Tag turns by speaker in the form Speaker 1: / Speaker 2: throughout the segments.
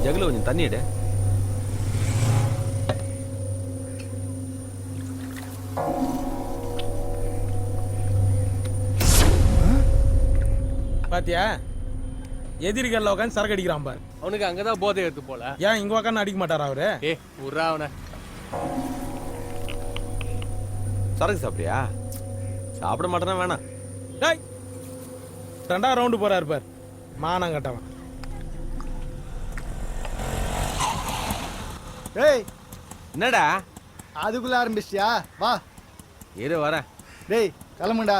Speaker 1: ஜகுல கொஞ்சம் தண்ணி எடு.
Speaker 2: பாத்தியா எதிரிகள்ல உட்காந்து சரக்கு அடிக்கிறான் பாரு.
Speaker 1: அவனுக்கு அங்கதான் போதை எடுத்து போல.
Speaker 2: ஏன் இங்க உட்காந்து அடிக்க மாட்டாரா அவரு?
Speaker 1: உர்றா அவனை. சரக்கு சாப்பிட்டியா? சாப்பிட மாட்டேனா வேணாம்.
Speaker 2: டேய் 2வது ரவுண்டு போறாரு பாரு மானம் கட்டவன்.
Speaker 3: டேய்
Speaker 1: என்னடா
Speaker 3: அதுக்குள்ள ஆரம்பிச்சியா? வா
Speaker 1: இரு வரேன்.
Speaker 3: டேய் கிளம்புடா.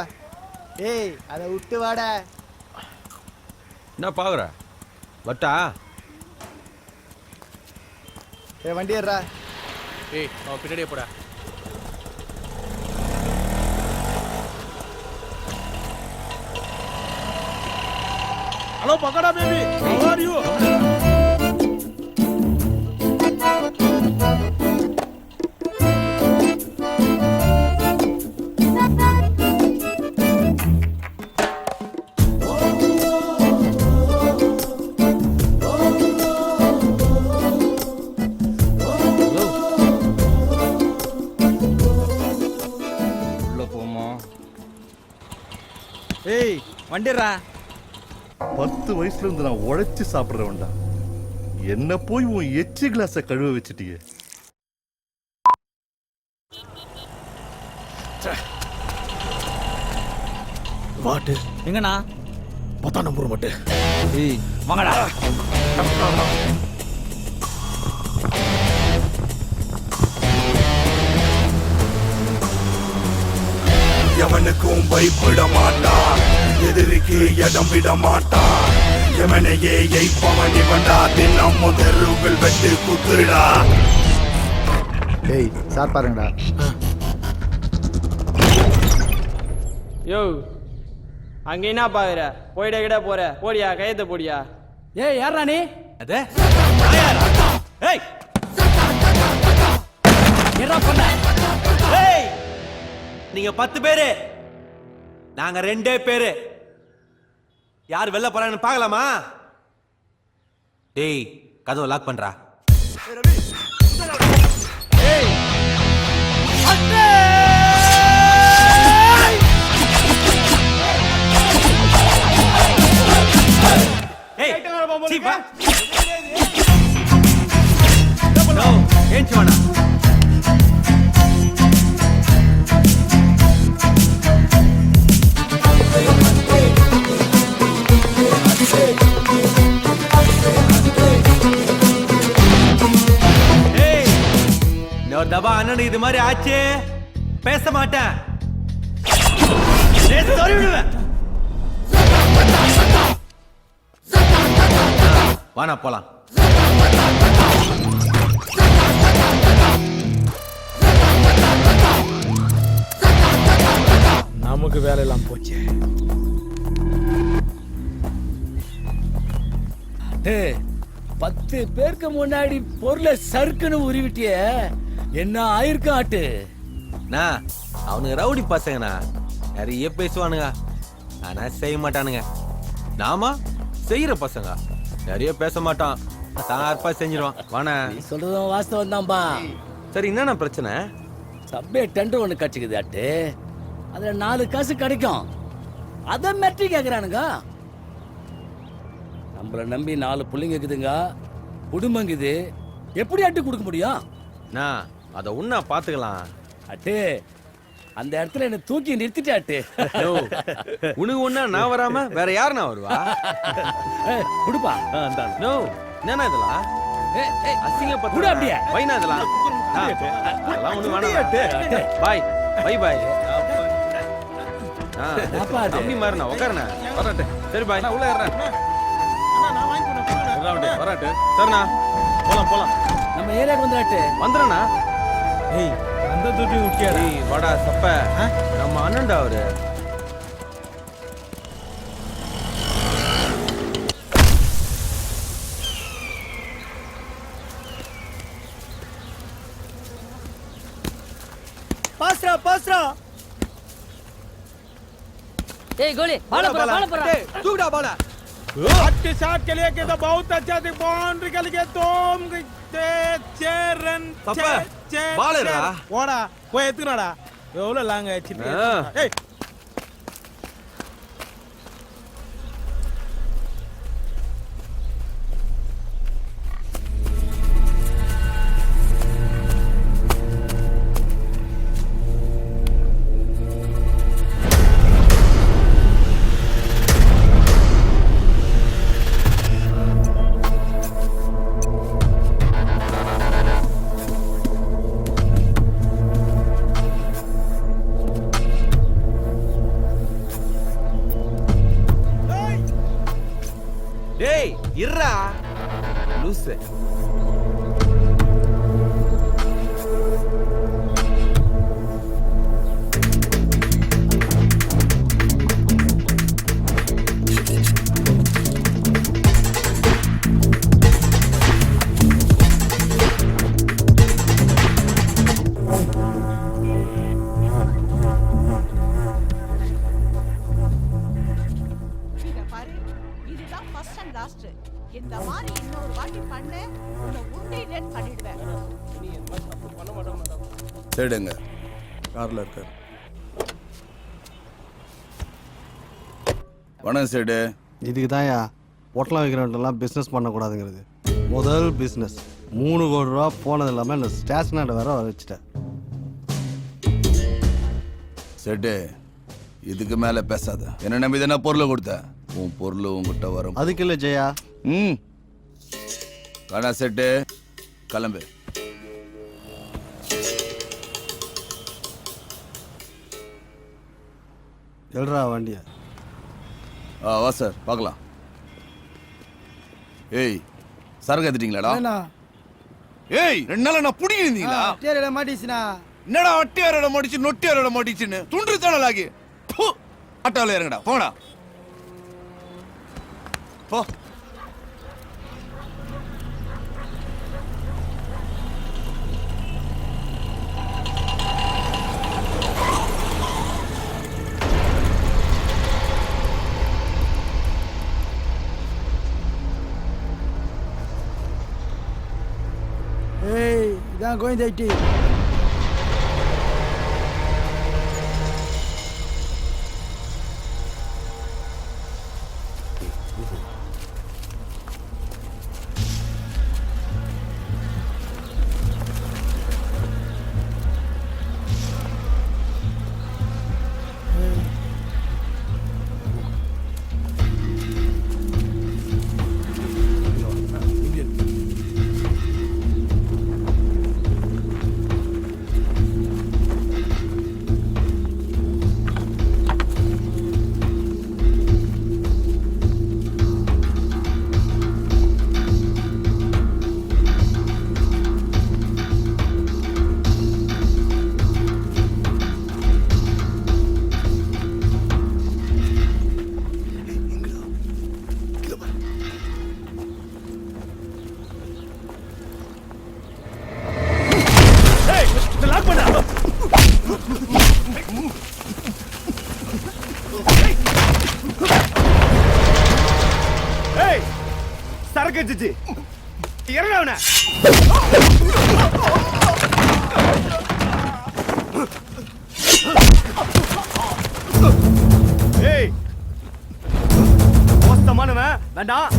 Speaker 3: டேய் அதை விட்டு வாடா.
Speaker 1: என்ன பாக்குற? வட்டா?
Speaker 3: ஏய் வண்டி ஏறா.
Speaker 1: அவன் பின்னாடியே போடா.
Speaker 2: Hello pakoda baby, how are you?
Speaker 3: ஏய் வண்டிடுறா.
Speaker 4: 10 வயசுல இருந்து நான் உழைச்சு சாப்பிடுறவன்டா. என்ன போய் உன் எச்சி கிளாஸ கழுவ வச்சுட்டியே.
Speaker 2: வாட்டு
Speaker 3: எங்கண்ணா?
Speaker 2: 10ஆம் நம்பர் மட்டு.
Speaker 3: ஏய் வாங்கடா.
Speaker 5: எவனுக்கும் பயப்பட மாட்டான், எதிரிக்கு இடம் விட மாட்டான். எவனையே எய்ப்பவன் இவன்டா, தினம் முதருகள் வெட்டு குத்துடா.
Speaker 3: ஏய் சார் பாருங்கடா.
Speaker 6: யோ அங்க என்ன பாக்குற? போயிட கிட போற போடியா, கையத்தை போடியா.
Speaker 3: ஏய் யாரா நீ?
Speaker 1: அதே ஏய்
Speaker 3: என்ன பண்ண?
Speaker 1: ஏய் நீங்க 10 பேரு, நாங்க 2 பேரு. யார் வெளில போறாங்கன்னு பார்க்கலாமா? டேய் கதவை லாக் பண்றா. தபா அண்ணன் இது மாதிரி ஆச்சு பேச மாட்டேன். வானா போலாம்.
Speaker 2: நமக்கு வேலை எல்லாம் போச்சு.
Speaker 7: 10 பேருக்கு முன்னாடி பொருளை சறுக்குன்னு உருவிட்டிய என்ன ஆயிருக்கு ஆட்டு?
Speaker 1: அவனுங்க ரவுடி பசங்கண்ணா, நிறைய பேசுவானுங்க ஆனா செய்ய மாட்டானுங்க. நாம செய்யற பசங்க, நிறைய பேச மாட்டான், தார்ப்பா செஞ்சிருவான். வானா
Speaker 7: நீ சொல்றதும் வாஸ்தவம் தான்பா.
Speaker 1: சரி என்னண்ணா பிரச்சனை?
Speaker 7: சப்பே டெண்டர் ஒண்ணு கட்சிக்குது ஆட்டு, அதுல 4 காசு கிடைக்கும். அத மெட்ரி கேக்குறானுங்க. நம்மள நம்பி 4 புள்ளைங்க இருக்குதுங்க, குடும்பங்குது. எப்படி அட்டு கொடுக்க முடியும்?
Speaker 1: அத உன்ன பாத்துக்கலாம்.
Speaker 7: அட்டு அந்த இடத்துல என்ன தூக்கி நிறுத்திட்டாட்டு.
Speaker 1: உனக்கு ஒண்ணா நான் வராம வேற யாரு நான் வருவா?
Speaker 7: குடுப்பா.
Speaker 1: நோ என்னன்னா இதெல்லாம் அசிங்கப்பட்டு
Speaker 7: குடு அப்படியே.
Speaker 1: வைனா இதெல்லாம் அதெல்லாம் ஒண்ணு வேணாம். Bye bye bye. தம்பி மாதிரி நான் உட்காருண்ணா வராட்டு. சரி பாய் நான் உள்ள ஏறேன். வராட்டு சரிண்ணா போலாம் போலாம்.
Speaker 7: நம்ம ஏரியாக்கு வந்துடாட்டு.
Speaker 1: வந்துடுறேண்ணா.
Speaker 2: ஏய் அந்த துட்டி உட்காரு.
Speaker 1: வாடா சப்ப, நம்ம அண்ணன்டா அவரு.
Speaker 3: Basra Basra.
Speaker 8: ஏய் கோலி பால போற பால போற.
Speaker 3: தூக்குடா பால.
Speaker 2: आपके शॉट के लिए के तो बहुत अच्छा थी बाउंड्री के लिए तुम रन
Speaker 1: தப்பா. ball எடுடா.
Speaker 2: போடா போய் எத்துனடா எவ்வளவு லாங் ஆயிடுச்சு ஏய்
Speaker 1: டேய் இருடா லூசு.
Speaker 8: இத பாரு, இதுதான் first and last. இந்த மாதிரி இன்னொரு வாட்டி பண்ண உன்னை உண்டிலேன்னு பண்ணிடுவேன்.
Speaker 5: தேடுங்க கார்ல இருக்காரு. வணக்கம் சேடு.
Speaker 9: இதுக்கு தான்யா பொட்டலம் வைக்கிறவன்ட்டெல்லாம் பிஸ்னஸ் பண்ணக்கூடாதுங்கிறது. முதல் பிஸ்னஸ் 3 கோடி ரூபா போனது இல்லாமல் இந்த ஸ்டேஷனரி வேற வர வச்சுட்டேன்.
Speaker 5: சேட்டு இதுக்கு மேல பேசாத. என்ன நம்பி தானே பொருளை கொடுத்த. உன் பொருள் உங்ககிட்ட வரும்.
Speaker 9: அதுக்கு இல்லை ஜெயா.
Speaker 5: ம் வேணா சேட்டு கிளம்பு.
Speaker 9: எழுறா வண்டியை.
Speaker 5: வா சார் பார்க்கலாம். ஏய் சரக்கு எடுத்துட்டீங்களாடா? ஏய் 2 நாளா நான் புடிங்கி இருந்தீங்களா?
Speaker 3: மாட்டிச்சுனா
Speaker 5: என்னடா அட்டியாரோட மாட்டிச்சு நொட்டியாரோட மாட்டிச்சுன்னு துண்டு தடலாகி ஆட்டோல இறங்கடா போடா போ.
Speaker 3: ஏய் இதான் கோவிந்தாயிட்டி.
Speaker 1: சரக்கு வச்சுச்சு இறங்கவன. ஏய் மோசமானவன் வேண்டாம்.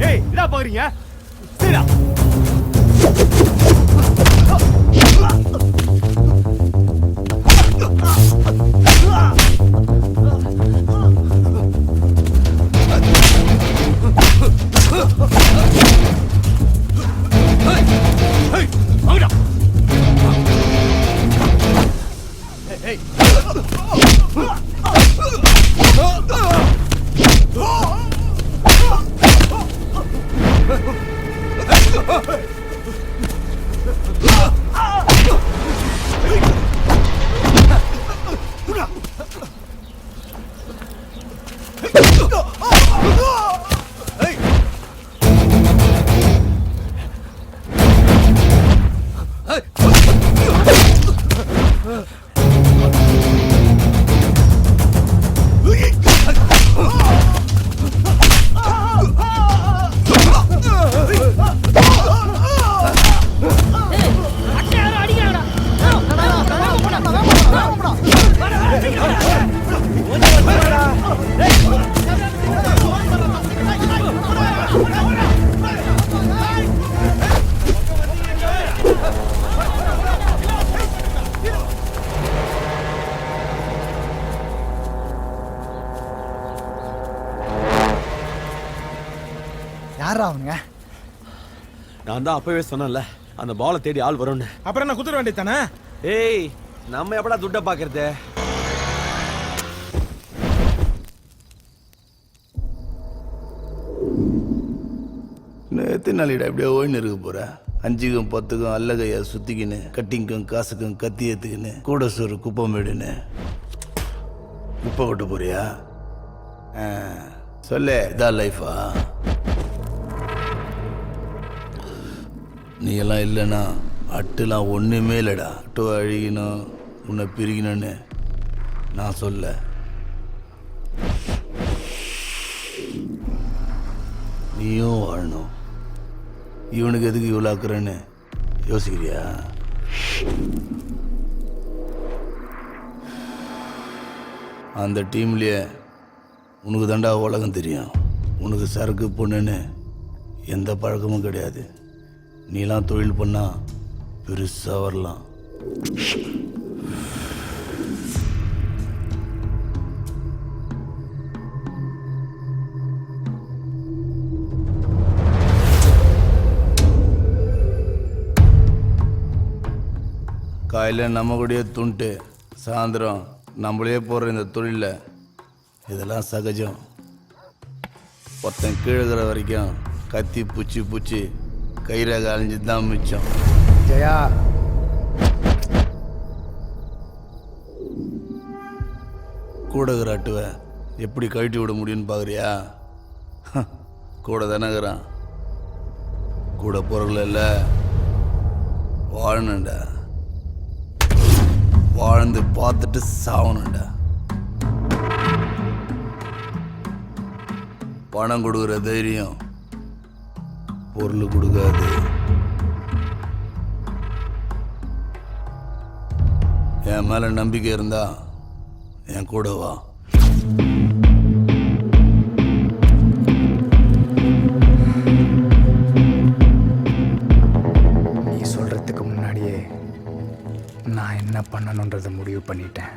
Speaker 1: ஏய் என்ன பாக்குறீங்க? சரிடா.
Speaker 3: யாரா அவனுங்க?
Speaker 1: நான் தான் அப்பவே சொன்னேன்ல அந்த பாலை தேடி ஆள் வரும்னு.
Speaker 2: அப்புறம் என்ன குதிர வேண்டியதானே?
Speaker 1: ஏய் நம்ம எப்படா துட்ட பாக்குறது?
Speaker 5: எத்தனை நாளிடா இப்படியே ஓய்னு இருக்க போற? 5க்கும் 10க்கும் அல்லகையா சுத்திக்கின்னு, கட்டிங்க்கும் காசுக்கும் கத்தி ஏத்துக்கின்னு, கூட சோறு குப்பமேடுன்னு குப்பை கொட்ட போறியா? சொல்லு, இதான் லைஃபா? நீ எல்லாம் இல்லைன்னா அட்டுலாம் ஒண்ணுமே இல்லடா. அட்டு அழிக்கணும், உன்னை பிரிக்கணும்னு நான் சொல்ல. நீயும் வாழணும். இவனுக்கு எதுக்கு இவ்வளோ ஆக்குறேன்னு யோசிக்கிறியா? அந்த டீம்லயே உனக்கு தாண்டா உலகம் தெரியும். உனக்கு சரக்கு பொண்ணுன்னு எந்த பழக்கமும் கிடையாது. நீலாம் தொழில் பண்ணா பெருசாக வரலாம். காலையில் நம்ம கூடயே துண்டு, சாயந்தரம் நம்மளே போடுற இந்த தொழிலில் இதெல்லாம் சகஜம். ஒருத்தன் கீழகிற வரைக்கும் கத்தி பூச்சி பூச்சி கயிறாக அழிஞ்சு தான் மிச்சம்.
Speaker 3: ஜெயா,
Speaker 5: கூடகிற அட்டுவை எப்படி கழட்டி விட முடியும்னு பார்க்குறியா? கூட தானேங்கிறான். கூட பொருள் இல்லை, வாழணுண்டா. வாழ்ந்து பார்த்துட்டு சாவணுண்டா. பணம் கொடுக்குற தைரியம் பொருள் கொடுக்காது. என் மேல நம்பிக்கை இருந்தா என் கூட வா.
Speaker 3: நீ சொல்றதுக்கு முன்னாடியே நான் என்ன பண்ணணுன்றதை முடிவு பண்ணிட்டேன்.